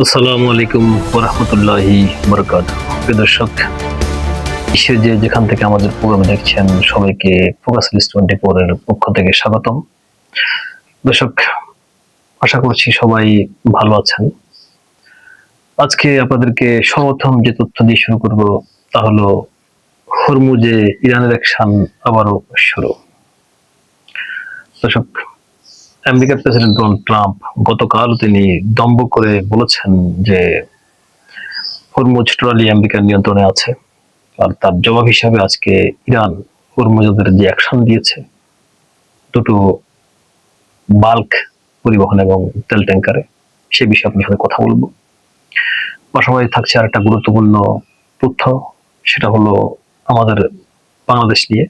আসসালামু আলাইকুম ওয়া রাহমাতুল্লাহি ওয়া বারাকাতুহু। প্রিয় দর্শক, যে যেখান থেকে আমাদের প্রোগ্রাম দেখছেন সবাইকে ফোকাস লিস্ট 24 এর পক্ষ থেকে স্বাগতম। দর্শক, আশা করছি সবাই ভালো আছেন। আজকে আপনাদেরকে সর্বপ্রথম যে তথ্য দিয়ে শুরু করব তা হলো হরমুজে ইরানের অ্যাকশন আবারও শুরু। দর্শক, আমেরিকার প্রেসিডেন্ট ডোনাল্ড ট্রাম্প গতকাল তিনি দম্ভ করে বলেছেন যে হরমুজ টোটালি আমেরিকার নিয়ন্ত্রণে আছে। আর তার জবাব হিসাবে আজকে ইরান হরমুজের যে অ্যাকশন দিয়েছে দুটো বাল্ক পরিবহন এবং তেল ট্যাঙ্কারে, সে বিষয়ে আপনার সাথে কথা বলবো। পাশাপাশি থাকছে আর একটা গুরুত্বপূর্ণ তথ্য, সেটা হলো আমাদের বাংলাদেশ নিয়ে,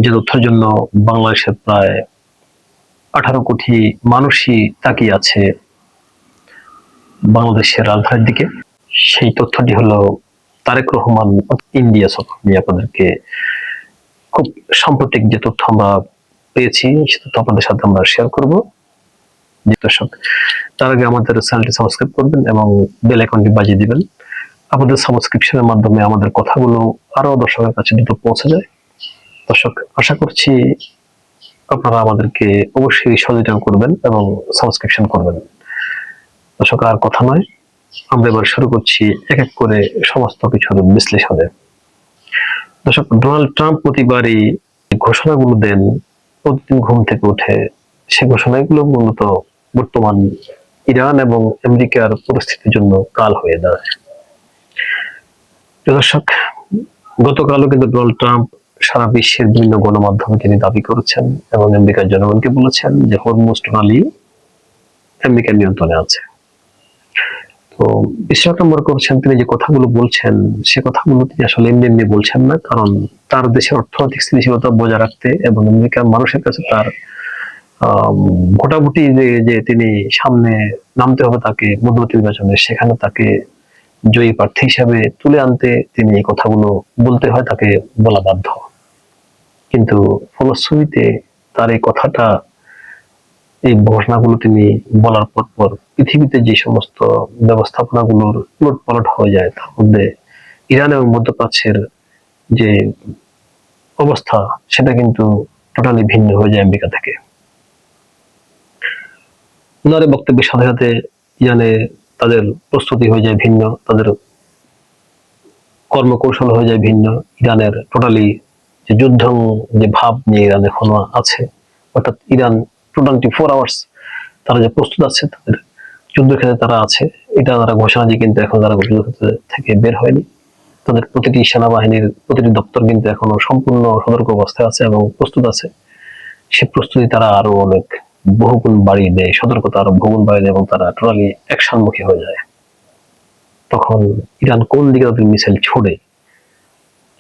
যে তথ্যের জন্য বাংলাদেশের প্রায় 18 কোটি মানুষই তাকিয়ে আছে বাংলাদেশের রাজধানীর দিকে। সেই তথ্যটি হলো তারেক রহমান ইন্ডিয়া সফর নিয়ে আপনাদেরকে খুব সাম্প্রতিক যে তথ্য আমরা পেয়েছি সে তথ্য আপনাদের সাথে আমরা শেয়ার করব। দর্শক, তার আগে আমাদের চ্যানেলটি সাবস্ক্রাইব করবেন এবং বেল আইকনটি বাজিয়ে দিবেন। আপনাদের সাবস্ক্রিপশনের মাধ্যমে আমাদের কথাগুলো আরো দর্শকের কাছে দ্রুত পৌঁছে যায়। দর্শক, আশা করছি আপনারা আমাদেরকে অবশ্যই সহযোগিতা করবেন এবং সাবস্ক্রিপশন করবেন। দর্শক, আর কথা নয়, আমরা এবার শুরু করছি এক এক করে সমস্ত কিছুর বিশ্লেষণে। দর্শক, ডোনাল্ড ট্রাম্প প্রতিবারই ঘোষণাগুলো দেন, প্রতিদিন ঘুম থেকে উঠে সে ঘোষণাগুলো মূলত বর্তমান ইরান এবং আমেরিকার পরিস্থিতির জন্য কাল হয়ে দাঁড়ায়। দর্শক, গতকালও কিন্তু ডোনাল্ড ট্রাম্প সারা বিশ্বের বিভিন্ন গণমাধ্যমে তিনি দাবি করেছেন এবং আমেরিকার জনগণকে বলেছেন যে হরমুজ টোটালি আমেরিকার নিয়ন্ত্রণে আছে। তো বিশ্লেষক মনে করছেন তিনি যে কথাগুলো বলছেন সে কথাগুলো তিনি আসলে এমনি এমনি বলছেন না, কারণ তার দেশের অর্থনৈতিক স্থিতিশীলতা বজায় রাখতে এবং আমেরিকার মানুষের কাছে তার ভোটাভুটি যে তিনি সামনে নামতে হবে তাকে মধ্যবর্তী নির্বাচনে, সেখানে তাকে জয়ী প্রার্থী হিসাবে তুলে আনতে তিনি এই কথাগুলো বলতে হয়, তাকে বলা বাধ্য। কিন্তু ফলশ্রুতিতে তার এই কথাটা, এই ঘোষণাগুলো তিনি বলার পর পৃথিবীতে যে সমস্ত ব্যবস্থাপনাগুলোর উলটপালট হয়ে যায়, তার মধ্যে ইরান এবং মধ্যপ্রাচ্যের যে অবস্থা সেটা কিন্তু টোটালি ভিন্ন হয়ে যায় আমেরিকা থেকে। ওনার বক্তব্যের সাথে সাথে ইরানে তাদের প্রস্তুতি হয়ে যায় ভিন্ন, তাদের কর্মকৌশল হয়ে যায় ভিন্ন। ইরানের টোটালি যে যুদ্ধ যে ভাব নিয়ে ইরান এখনো আছে, অর্থাৎ ইরান 24 আওয়ার্স তারা যে প্রস্তুত আছে, তাদের যুদ্ধক্ষেত্রে তারা আছে, এটা তারা ঘোষণা দিয়ে কিন্তু এখন তারা যুদ্ধক্ষেত্র থেকে বের হয়নি। তাদের প্রতিটি সেনাবাহিনীর প্রতিটি দপ্তর কিন্তু এখনো সম্পূর্ণ সতর্ক অবস্থায় আছে এবং প্রস্তুত আছে। সে প্রস্তুতি তারা আরো অনেক বহুগুণ বাড়িয়ে দেয়, সতর্কতা আরো বহুগুণ বাড়িয়ে দেয় এবং তারা টোটালি অ্যাকশনমুখী হয়ে যায়। তখন ইরান কোন দিকে তাদের মিসাইল ছোড়ে,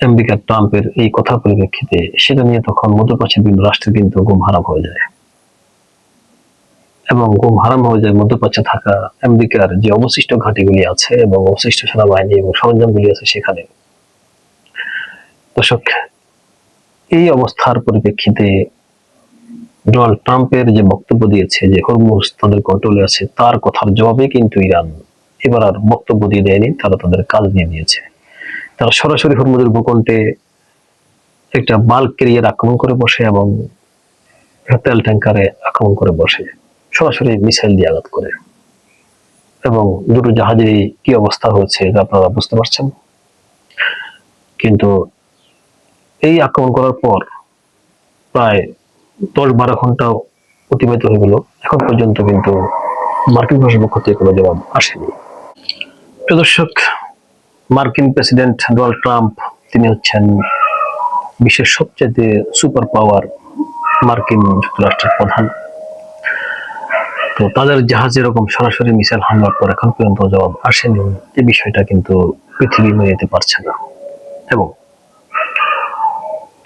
আমেরিকা ট্রাম্পের এই কথার পরিপ্রেক্ষিতে সেটা নিয়ে তখন মধ্যপ্রাচ্যের বিভিন্ন রাষ্ট্রের কিন্তু ঘুম হারাম হয়ে যায় এবং ঘুম হারাম হয়ে যায় মধ্যপ্রাচ্যে থাকা আমেরিকার যে অবশিষ্ট ঘাঁটিগুলি আছে এবং অবশিষ্ট সেনাবাহিনী এবং সরঞ্জামগুলি আছে সেখানে। দর্শক, এই অবস্থার পরিপ্রেক্ষিতে ডোনাল্ড ট্রাম্পের যে বক্তব্য দিয়েছে যে হরমুজ তাদের কন্ট্রোলে আছে, তার কথার জবাবে কিন্তু ইরান এবার আর বক্তব্য দিয়ে দেয়নি, তারা তাদের কাজ দিয়ে দিয়েছে। তারা সরাসরি হরমুজের ভূখণ্ডে একটা বাল্ক ক্যারিয়ার আক্রমণ করে বসে এবং তেল ট্যাঙ্কারে আক্রমণ করে বসে, সরাসরি মিসাইল দিয়ে আঘাত করে, এবং দুটো জাহাজেরই কি অবস্থা হয়েছে এটা আপনারা বুঝতে পারছেন। কিন্তু এই আক্রমণ করার পর প্রায় 10-12 ঘন্টা অতিবাহিত হয়ে গেল, এখন পর্যন্ত কিন্তু মার্কিন প্রশাসনের পক্ষ থেকে কোনো জবাব আসেনি। প্রিয় দর্শক, মার্কিন প্রেসিডেন্ট ডোনাল্ড ট্রাম্প তিনি হচ্ছেন বিশ্বের সবচেয়ে সুপার পাওয়ার মার্কিন যুক্তরাষ্ট্রের প্রধান। তো তাদের জাহাজ এরকম সরাসরি মিসাইল হামলার পর এখন পর্যন্ত জবাব আসেনি, এই বিষয়টা কিন্তু পৃথিবী মেনে নিতে পারছে না। এবং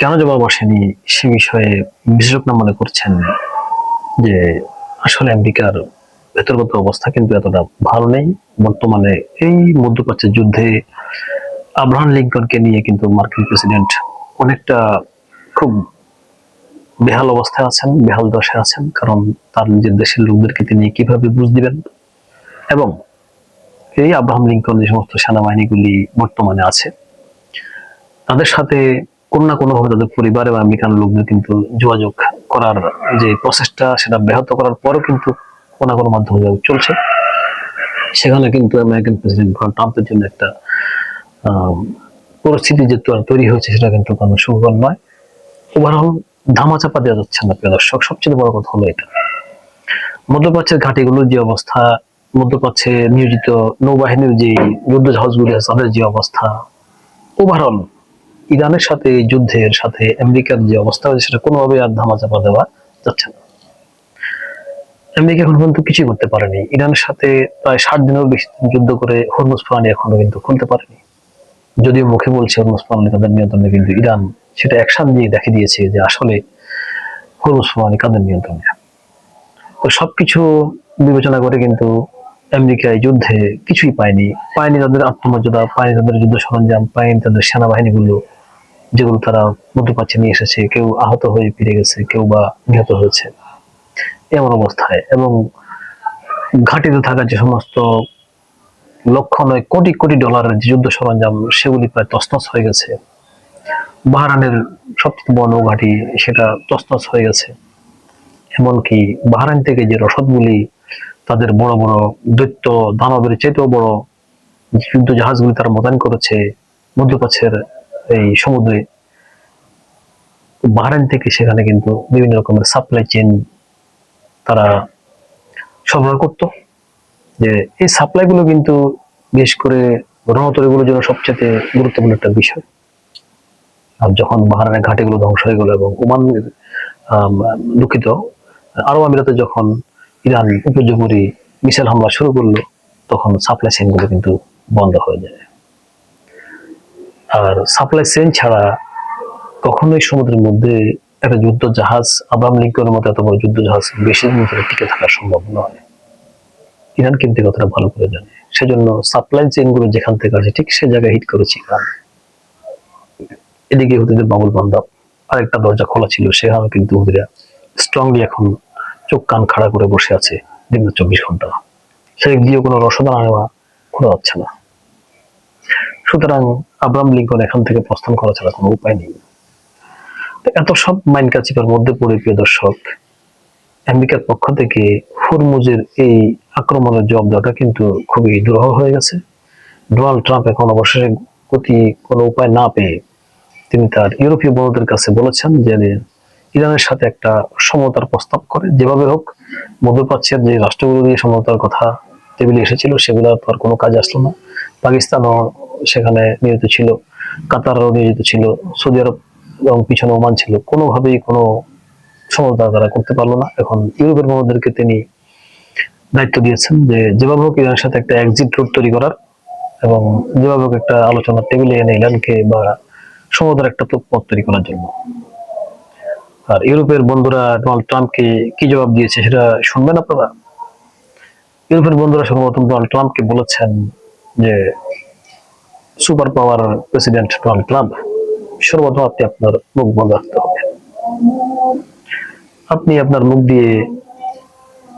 কেন জবাব আসেনি সে বিষয়ে বিশেষজ্ঞরা মনে করছেন যে আসলে আমেরিকার ভেতরগত অবস্থা কিন্তু এতটা ভালো নেই। বর্তমানে এই মধ্যপ্রাচ্যের যুদ্ধে আব্রাহাম লিঙ্কনকে নিয়ে কিন্তু মার্কিন প্রেসিডেন্ট অনেকটা খুব বেহাল অবস্থায় আছেন, বেহাল দশায় আছেন, কারণ তার নিজের দেশের লোকদেরকে তিনি কিভাবে বুঝ দিবেন, এবং এই আব্রাহাম লিঙ্কন যে সমস্ত সেনাবাহিনীগুলি বর্তমানে আছে তাদের সাথে কোনো না কোনো ভাবে তাদের পরিবার এবং আমেরিকান লোকদের কিন্তু যোগাযোগ করার যে প্রসেসটা সেটা ব্যাহত করার পরও কিন্তু কোনো না কোনো মাধ্যমে যোগাযোগ চলছে। সেখানে কিন্তু আমেরিকান প্রেসিডেন্ট ডোনাল্ড ট্রাম্পের জন্য একটা পরিস্থিতি যে তৈরি হয়েছে সেটা কিন্তু কোনো সুখকর নয়। ওভারঅল ধামাচাপা দেওয়া যাচ্ছে না প্রিয় দর্শক। সবচেয়ে বড় কথা হলো এটা, মধ্যপ্রাচ্যের ঘাটিগুলোর যে অবস্থা, মধ্যপ্রাচ্যে নিয়োজিত নৌবাহিনীর যে যুদ্ধ জাহাজগুলি আছে তাদের যে অবস্থা, ওভারঅল ইরানের সাথে যুদ্ধের সাথে আমেরিকার যে অবস্থা হয়েছে সেটা কোনোভাবে আর ধামাচাপা দেওয়া যাচ্ছে না। আমেরিকা এখন পর্যন্ত কিছুই করতে পারেনি। ইরানের সাথে প্রায় 60 দিনেরও বেশি যুদ্ধ করে হরমুজ প্রণালী এখনো কিন্তু খুলতে পারেনি। যদিও মুখে বলছে হরমুজ প্রণালী তাদের নিয়ন্ত্রণে, কিন্তু ইরান সেটা অ্যাকশন দিয়ে দেখে দিয়েছে যে আসলে হরমুজ প্রণালী কাদের নিয়ন্ত্রণে। তো সবকিছু বিবেচনা করে কিন্তু আমেরিকা এই যুদ্ধে কিছুই পায়নি। তাদের আত্মমর্যাদা, পায়নি তাদের যুদ্ধ সরঞ্জাম, পায়নি তাদের সেনাবাহিনীগুলো যেগুলো তারা মধ্যপ্রাচ্যে নিয়ে এসেছে। কেউ আহত হয়ে ফিরে গেছে, কেউ বা নিহত হয়েছে এমন অবস্থায়। এবং ঘাঁটিতে থাকা যে সমস্ত লক্ষ নয় কোটি কোটি ডলারের যে যুদ্ধ সরঞ্জাম সেগুলি প্রায় তছনছ হয়ে গেছে। বাহরানের সবচেয়ে বড় ঘাঁটি সেটা তছনছ হয়ে গেছে। এমনকি বাহরাইন থেকে যে রসদগুলি তাদের বড় বড় দৈত্য দানবের চেয়েও বড় যুদ্ধ জাহাজগুলি তারা মোতায়েন করেছে মধ্যপ্রাচ্যের এই সমুদ্রে, বাহরাইন থেকে সেখানে কিন্তু বিভিন্ন রকমের সাপ্লাই চেইন তারা সরবরাহ করত। যে এই সাপ্লাই গুলো কিন্তু বিশেষ করে রণতরীগুলোর জন্য সবচেয়ে গুরুত্বপূর্ণ একটা বিষয়। আর যখন বাহরাইনের ঘাটিগুলো ধ্বংস হয়ে গেল এবং ওমানের দুঃখিত আরব আমিরাতে যখন ইরান উপযোগী মিসাইল হামলা শুরু করলো তখন সাপ্লাই চেইন গুলো কিন্তু বন্ধ হয়ে যায়। আর সাপ্লাই চেইন ছাড়া কখনোই সমুদ্রের মধ্যে একটা যুদ্ধ জাহাজ আব্রাহাম লিঙ্কনের মতো এত বড় যুদ্ধ জাহাজ বেশি দিন ধরে টিকে থাকা সম্ভব নয়। ইরান কিন্তু কথাটা ভালো করে জানে, সেজন্য সাপ্লাই চেইন গুলো যেখান থেকে আসে ঠিক সে জায়গায় হিট করেছে ইরান। এদিকে হুতিদের বাবুল বান্দব আরেকটা দরজা খোলা ছিল, সেখানে কিন্তু হুতিরা স্ট্রংলি এখন চোখ কান খাড়া করে বসে আছে দিন 24 ঘন্টা। সেদিক দিয়ে কোনো রসদ নেওয়া খোলা যাচ্ছে না। সুতরাং আব্রাহাম লিঙ্কন এখান থেকে প্রস্থান করা ছাড়া কোনো উপায় নেই। এত সব মাইন কাচিপার মধ্যে পড়ে প্রিয় দর্শক, আমেরিকার পক্ষ থেকে হরমুজের এই আক্রমণের জবাব দেওয়াটা কিন্তু খুবই দুরূহ হয়ে গেছে। ডোনাল্ড ট্রাম্প এখন অবশেষে কোনো উপায় না পেয়ে তিনি তার ইউরোপীয় বন্ধুদের কাছে বলেছেন যে ইরানের সাথে একটা সমঝোতার প্রস্তাব করে, যেভাবে হোক মধ্যপ্রাচ্যের যে রাষ্ট্রগুলো দিয়ে সমঝোতার কথা টেবিলে এসেছিল সেগুলো তো আর কোনো কাজে আসলো না। পাকিস্তানও সেখানে নিয়োজিত ছিল, কাতারও নিয়োজিত ছিল, সৌদি আরব এবং পিছনে ওমান ছিল। কোনোভাবেই কোনো সমঝোতা তারা করতে পারলো না। এখন ইউরোপের বন্ধুদেরকে তিনি দায়িত্ব দিয়েছেন যে যেভাবে হোক ইরানের সাথে একটা এক্সিট রুট তৈরি করার এবং যেভাবে হোক একটা আলোচনার টেবিলে এনে ইরানকে বা সমঝোতার একটা পথ তৈরি করার জন্য। আর ইউরোপের বন্ধুরা ডোনাল্ড ট্রাম্পকে কি জবাব দিয়েছে সেটা শুনবেন আপনারা। ইউরোপের বন্ধুরা সর্বপ্রথম ডোনাল্ড ট্রাম্পকে বলেছেন যে super power president Donald Trump, সর্বপ্রথম আপনি আপনার মুখ বন্ধ রাখতে হবে। আপনি আপনার মুখ দিয়ে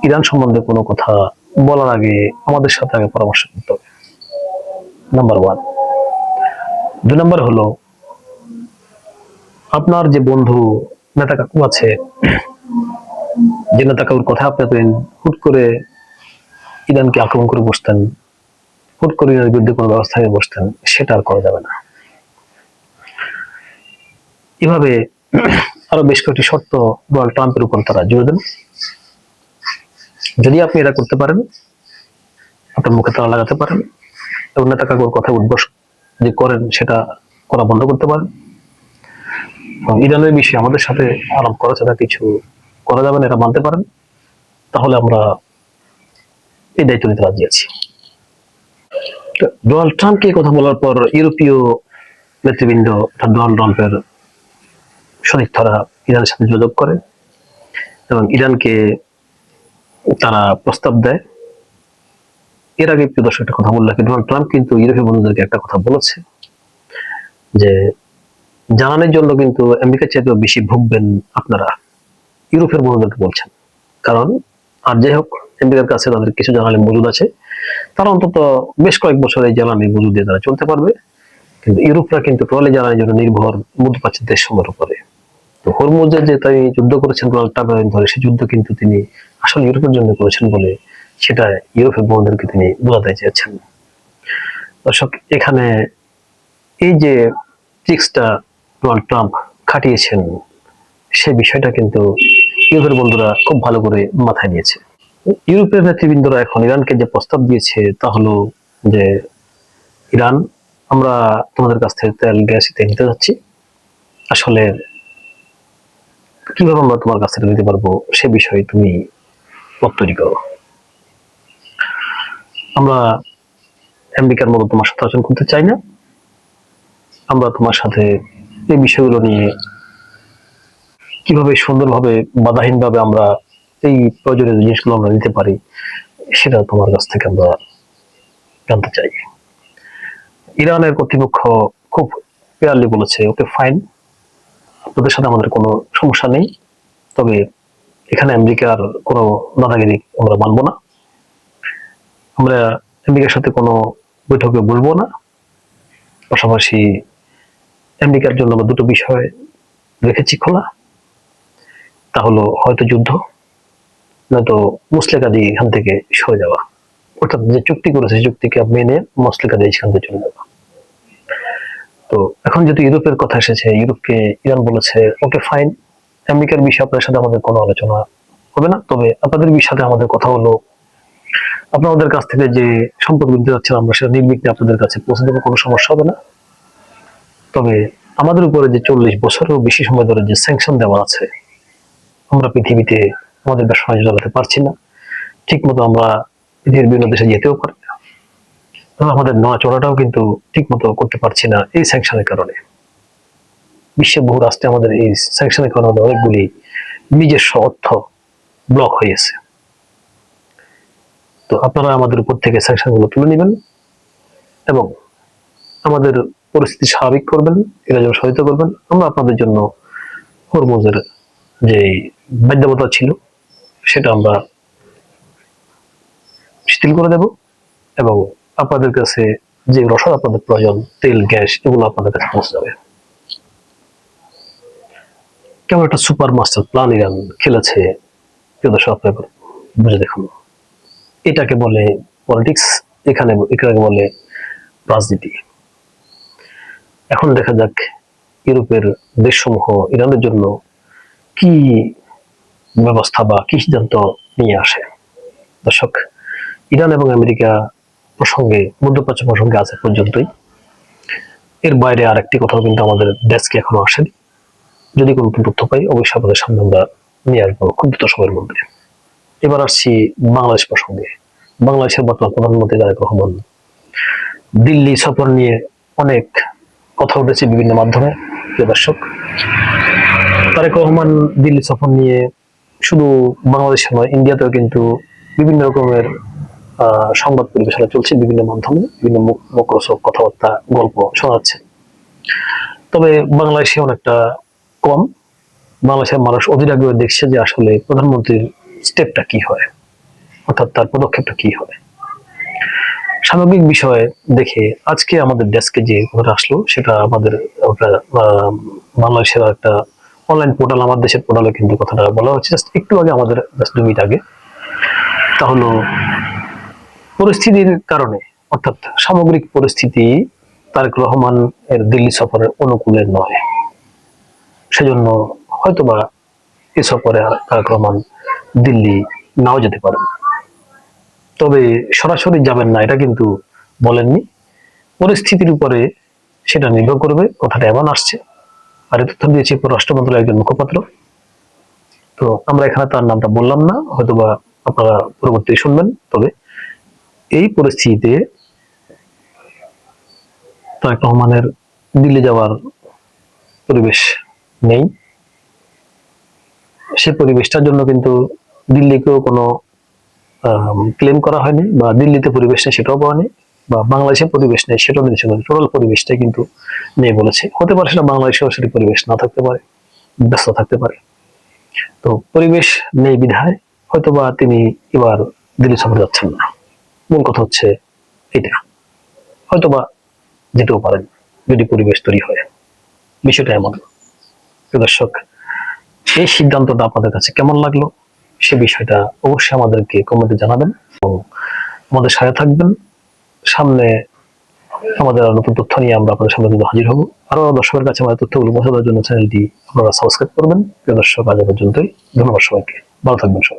ইরান সম্বন্ধে কোনো কথা বলার আগে আমাদের সাথে আগে পরামর্শ করতে হবে, নাম্বার 1। 2 নম্বর হলো আপনার যে বন্ধু নেতা কাকু আছে, যে নেতা কাকুর কথা আপনি হুট করে ইরানকে আক্রমণ করে বসতেন, হুট করে ইরানের বিরুদ্ধে কোনো ব্যবস্থা নিয়ে বসতেন, সেটা আর করা যাবে না। এভাবে আরো বেশ কয়েকটি শর্ত ডোনাল্ড ট্রাম্পের উপর তারা জুড়ে দেন। যদি আপনি এটা করতে পারেন, আপনার মুখে তালা লাগাতে পারেন এবং নেতা কাকুর কথা উদ্বোস যে করেন সেটা করা বন্ধ করতে পারেন এবং ইরানের বিষয়ে আমাদের সাথে আলাপ করা ছাড়া কিছু করা যাবে না, এটা মানতে পারেন, তাহলে আমরা এই দায়িত্ব নিতে রাজি আছি। ডোনাল্ড ট্রাম্পকে কথা বলার পর ইউরোপীয় নেতৃবৃন্দ ডোনাল্ড ট্রাম্পের সতীর্থরা ইরানের সাথে যোগাযোগ করে এবং ইরানকে তারা প্রস্তাব দেয়। এর আগে প্রিয় দর্শক একটা কথা বললাম, ডোনাল্ড ট্রাম্প কিন্তু ইউরোপীয় বন্ধুদেরকে একটা কথা বলেছে যে জ্বালানির জন্য কিন্তু আমেরিকার চাইতেও বেশি ভুগবেন আপনারা, ইউরোপের বন্ধুদেরকে বলছেন। কারণ আর যাই হোক আমেরিকার কাছে তাদের কিছু জ্বালানি মজুদ আছে, তারা অন্তত বেশ কয়েক বছর এই জ্বালানি মজুদ দিয়ে তারা চলতে পারবে। কিন্তু ইউরোপরা কিন্তু ট্রলি জ্বালানির জন্য নির্ভর মধ্যপ্রাচ্যের দেশসমূহের উপরে। তো হরমুজে যে তাই যুদ্ধ করেছেন ডোনাল্ড ট্রাম্প ধরে, সেই যুদ্ধ কিন্তু তিনি আসলে ইউরোপের জন্য করেছেন বলে সেটা ইউরোপের বন্ধুদেরকে তিনি বোঝাতে চেয়েছেন। দর্শক, এখানে এই যে ট্রিক্সটা ডোনাল্ড ট্রাম্প খাটিয়েছেন, সে বিষয়টা কিন্তু ইউরোপের বন্ধুরা খুব ভালো করে মাথায় নিয়েছে। ইউরোপের নেতৃবৃন্দরা এখন ইরানকে যে প্রস্তাব দিয়েছে তা হলো যে, ইরান, আমরা তোমাদের কাছ থেকে তেল গ্যাস ইত্যাদি নিতে যাচ্ছি, আসলে কিভাবে আমরা তোমার কাছ থেকে নিতে পারবো সে বিষয়ে তুমি পথ তৈরি করো। আমরা আমেরিকার মতো তোমার সাথে আচরণ করতে চাই না, আমরা তোমার সাথে এই বিষয়গুলো নিয়ে কিভাবে সুন্দরভাবে বাধাহীনভাবে আমরা এই প্রয়োজনীয় জিনিসগুলো আমরা নিতে পারি সেটা তোমার কাছ থেকে আমরা জানতে চাই। ইরানের কর্তৃপক্ষ খুব ক্লিয়ারলি বলেছে, ওকে ফাইন, আপনাদের সাথে আমাদের কোনো সমস্যা নেই, তবে এখানে আমেরিকার কোনো দাদাগিরি আমরা মানবো না, আমরা আমেরিকার সাথে কোনো বৈঠকে বলবো না। পাশাপাশি আমেরিকার জন্য আমরা দুটো বিষয় রেখেছি খোলা, তা হলো হয়তো যুদ্ধ, নয়তো মুসলেকা দিয়ে এখান থেকে সরে যাওয়া, অর্থাৎ যে চুক্তি করেছে চুক্তিকে মেনে মুসলেকা দিয়ে এখান থেকে চলে যাওয়া। তো এখন যেহেতু ইউরোপের কথা এসেছে, ইউরোপকে ইরান বলেছে ওকে ফাইন, আমেরিকার বিষয়ে আপনার সাথে আমাদের কোনো আলোচনা হবে না, তবে আপনাদের বিষয়ে আমাদের কথা হলো আপনাদের কাছ থেকে যে সম্পদ কিনতে যাচ্ছেন আমরা সেটা নির্বিঘ্নে আপনাদের কাছে পৌঁছে দেবো, কোনো সমস্যা হবে না। তবে আমাদের উপরে যে 40 বছরেরও বেশি সময় ধরে যে স্যাংশন দেওয়া আছে, আমরা পৃথিবীতে আমাদের ব্যবসা বাণিজ্য চালাতে পারছি না ঠিক মতো, আমরা পৃথিবীর বিভিন্ন দেশে যেতেও পারি না, আমাদের নড়াচড়াটাও কিন্তু ঠিক মতো করতে পারছি না এই স্যাংশনের কারণে। বিশ্বের বহু রাষ্ট্রে আমাদের এই স্যাংশনের কারণে অনেকগুলি নিজস্ব অর্থ ব্লক হয়েছে। তো আপনারা আমাদের উপর থেকে স্যাংশন গুলো তুলে নেবেন এবং আমাদের পরিস্থিতি স্বাভাবিক করবেন, এরা যেন সহায়তা করবেন। আমরা আপনাদের জন্য হরমুজের যে বাধ্যবাধকতা ছিল সেটা আমরা শিথিল করে দেব এবং আপনাদের কাছে যে রসদ আপনাদের প্রয়োজন, তেল গ্যাস, এগুলো আপনাদের কাছে পৌঁছে যাবে। কেমন একটা সুপার মাস্টার প্ল্যান ইরান খেলেছে, প্রিয় দর্শক, আপনারা বুঝে দেখুন। এটাকে বলে পলিটিক্স, এখানে বলে রাজনীতি। এখন দেখা যাক ইউরোপের দেশসমূহ ইরানের জন্য কি ব্যবস্থা বা কি সিদ্ধান্ত নিয়ে আসে। দর্শক, ইরান এবং আমেরিকা প্রসঙ্গে, মধ্যপ্রাচ্য প্রসঙ্গে আছে পর্যন্তই, এর বাইরে আর একটি কথাও কিন্তু আমাদের ডেস্কে এখনো আসেনি। যদি কোনো তথ্য পাই অবশ্যই আপনাদের সামনে আমরা নিয়ে আসবো খুব দ্রুত সময়ের মধ্যে। এবার আসছি বাংলাদেশ প্রসঙ্গে। বাংলাদেশের বর্তমান প্রধানমন্ত্রী তারেক রহমান দিল্লি সফর নিয়ে অনেক কথা উঠেছে বিভিন্ন মাধ্যমে। প্রিয় দর্শক, তারেক রহমান দিল্লি সফর নিয়ে শুধু বাংলাদেশে নয়, ইন্ডিয়াতেও কিন্তু বিভিন্ন রকমের সংবাদ পরিবেশনা চলছে, বিভিন্ন মাধ্যমে বিভিন্ন মুখরোচক কথাবার্তা, গল্প শোনা যাচ্ছে। তবে বাংলাদেশে অনেকটা কম। বাংলাদেশের মানুষ অধীর আগ্রহে দেখছে যে আসলে প্রধানমন্ত্রীর স্টেপটা কি হয়, অর্থাৎ তার পদক্ষেপটা কি হয়। সামগ্রিক বিষয়ে দেখে আজকে আমাদের ডেস্কে যে কথাটা আসলো সেটা আমাদের বাংলাদেশের একটা অনলাইন পোর্টাল, আমার দেশের পোর্টালে কিন্তু কথাটা বলা হচ্ছে জাস্ট একটু আগে, আমাদের 2 মিনিট আগে। তা হলো পরিস্থিতির কারণে, অর্থাৎ সামগ্রিক পরিস্থিতি তারেক রহমান এর দিল্লি সফরের অনুকূলে নয়, সেজন্য হয়তোবা এ সফরে তারেক রহমান দিল্লি নাও যেতে পারেন। তবে সরাসরি যাবেন না এটা কিন্তু বলেননি, পরিস্থিতির উপরে সেটা নির্ভর করবে, কথাটা এমন আসছে। আর তথ্য দিয়েছে পররাষ্ট্র মন্ত্রণালয়ের একজন মুখপাত্র। তো আমরা এখানে তার নামটা বললাম না, হয়তোবা আপনারা পরবর্তী শুনবেন। তবে এই পরিস্থিতিতে তারেক রহমানের দিল্লি যাওয়ার পরিবেশ নেই। সে পরিবেশটার জন্য কিন্তু দিল্লিকেও কোনো ক্লেম করা হয়নি, বা দিল্লিতে পরিবেশ নেই সেটাও বলা নেই, বা বাংলাদেশে পরিবেশ নেই সেটাও নির্দেশ করেনি। টোটাল পরিবেশটাই কিন্তু নেই বলেছে। হতে পারে সেটা বাংলাদেশেও সেটি পরিবেশ না থাকতে পারে, ব্যস্ত থাকতে পারে। তো পরিবেশ নেই বিধায় হয়তোবা তিনি এবার দিল্লি সফরে যাচ্ছেন না। মূল কথা হচ্ছে এটা, হয়তোবা যেতেও পারেন যদি পরিবেশ তৈরি হয়। বিষয়টা এমন। প্রিয় দর্শক, এই সিদ্ধান্তটা আপনাদের কাছে কেমন লাগলো সে বিষয়টা অবশ্যই আমাদেরকে কমেন্টে জানাবেন এবং আমাদের সাথে থাকবেন। সামনে আমাদের আরো নতুন তথ্য নিয়ে আমরা আপনাদের সামনে হাজির হব। আরো দর্শকের কাছে আমাদের তথ্যগুলো পৌঁছে দেওয়ার জন্য চ্যানেলটি আপনারা সাবস্ক্রাইব করবেন। প্রিয় দর্শক, আজ পর্যন্তই। ধন্যবাদ সবাইকে, ভালো থাকবেন সবাই।